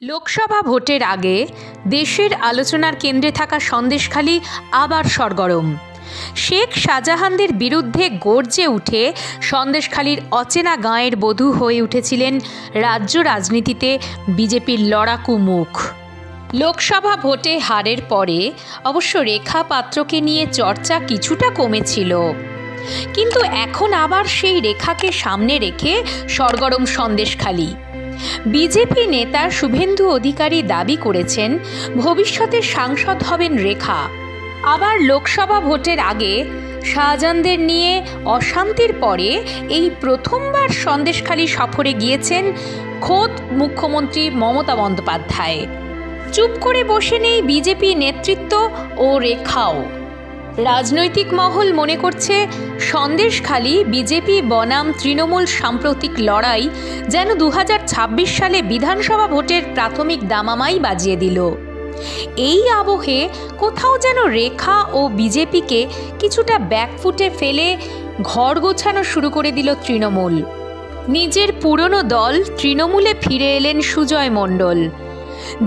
লোকসভা ভোটের আগে দেশের আলোচনার কেন্দ্রে থাকা সন্দেশখালি আবার সরগরম। শেখ শাহজাহানদের বিরুদ্ধে গর্জে উঠে সন্দেশখালির অচেনা গাঁয়ের বধূ হয়ে উঠেছিলেন রাজ্য রাজনীতিতে বিজেপির লড়াকু মুখ। লোকসভা ভোটে হারের পরে অবশ্য রেখা পাত্রকে নিয়ে চর্চা কিছুটা কমেছিল, কিন্তু এখন আবার সেই রেখাকে সামনে রেখে সরগরম সন্দেশখালি। বিজেপি নেতা শুভেন্দু অধিকারী দাবি করেছেন ভবিষ্যতে সাংসদ হবেন রেখা। আবার লোকসভা ভোটের আগে শাহজাহানদের নিয়ে অশান্তির পরে এই প্রথমবার সন্দেশখালি সফরে গিয়েছেন খোদ মুখ্যমন্ত্রী মমতা বন্দ্যোপাধ্যায়। চুপ করে বসে নেই বিজেপি নেতৃত্ব ও রেখাও। রাজনৈতিক মহল মনে করছে সন্দেশখালি বিজেপি বনাম তৃণমূল সাম্প্রতিক লড়াই যেন 2026 সালে বিধানসভা ভোটের প্রাথমিক দামামাই বাজিয়ে দিল। এই আবহে কোথাও যেন রেখা ও বিজেপিকে কিছুটা ব্যাকফুটে ফেলে ঘর গোছানো শুরু করে দিল তৃণমূল। নিজের পুরনো দল তৃণমূলে ফিরে এলেন সুজয় মণ্ডল,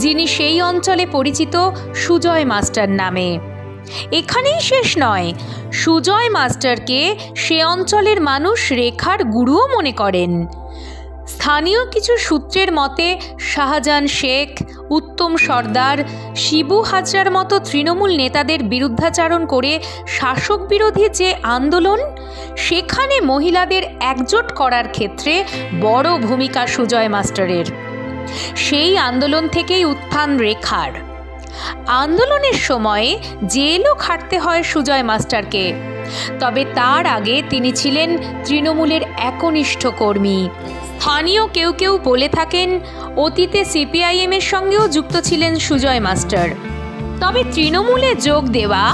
যিনি সেই অঞ্চলে পরিচিত সুজয় মাস্টার নামে। এখানেই শেষ নয়, সুজয় মাস্টারকে সে অঞ্চলের মানুষ রেখার গুরুও মনে করেন। স্থানীয় কিছু সূত্রের মতে শাহজাহান শেখ, উত্তম সর্দার, শিবু হাজরার মতো তৃণমূল নেতাদের বিরুদ্ধাচারণ করে শাসক বিরোধী যে আন্দোলন, সেখানে মহিলাদের একজোট করার ক্ষেত্রে বড় ভূমিকা সুজয় মাস্টারের। সেই আন্দোলন থেকেই উত্থান রেখার। আন্দোলনের সময়ে জেলও খাটতে হয় সুজয় মাস্টারকে, তবে তার আগে তিনি ছিলেন তৃণমূলের একনিষ্ঠ কর্মী। স্থানীয় কেউ কেউ বলে থাকেন অতীতে সিপিআইএমের সঙ্গেও যুক্ত ছিলেন সুজয় মাস্টার। তবে তৃণমূলে যোগ দেওয়া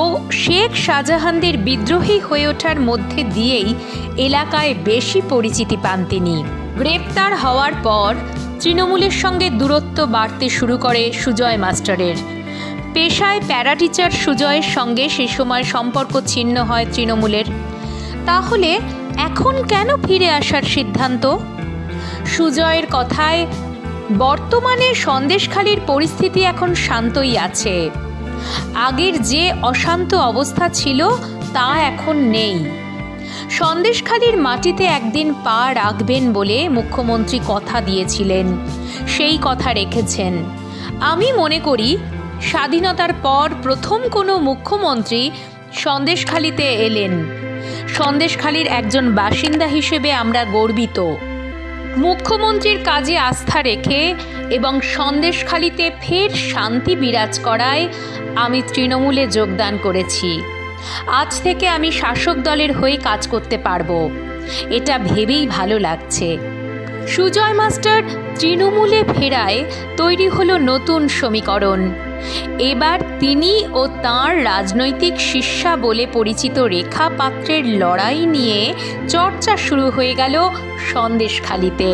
ও শেখ শাহজাহানদের বিদ্রোহী হয়ে ওঠার মধ্যে দিয়েই এলাকায় বেশি পরিচিতি পান তিনি। গ্রেপ্তার হওয়ার পর তৃণমূলের সঙ্গে দূরত্ব বাড়তে শুরু করে সুজয় মাস্টারের। পেশায় প্যারা টিচার সুজয়ের সঙ্গে সে সময় সম্পর্ক ছিন্ন হয় তৃণমূলের। তাহলে এখন কেন ফিরে আসার সিদ্ধান্ত? সুজয়ের কথায় বর্তমানে সন্দেশখালির পরিস্থিতি এখন শান্তই আছে। আগের যে অশান্ত অবস্থা ছিল তা এখন নেই। সন্দেশখালির মাটিতে একদিন পা রাখবেন বলে মুখ্যমন্ত্রী কথা দিয়েছিলেন, সেই কথা রেখেছেন। আমি মনে করি স্বাধীনতার পর প্রথম কোনো মুখ্যমন্ত্রী সন্দেশখালিতে এলেন। সন্দেশখালির একজন বাসিন্দা হিসেবে আমরা গর্বিত। মুখ্যমন্ত্রীর কাজে আস্থা রেখে এবং সন্দেশখালিতে ফের শান্তি বিরাজ করায় আমি তৃণমূলে যোগদান করেছি। আজ থেকে আমি শাসক দলের হয়ে কাজ করতে পারবো, এটা ভেবেই ভালো লাগছে। সুজয় মাস্টার তৃণমূলে ফেরায় তৈরি হলো নতুন সমীকরণ। এবার তিনি ও তাঁর রাজনৈতিক শিষ্যা বলে পরিচিত রেখা পাত্রের লড়াই নিয়ে চর্চা শুরু হয়ে গেল সন্দেশখালিতে।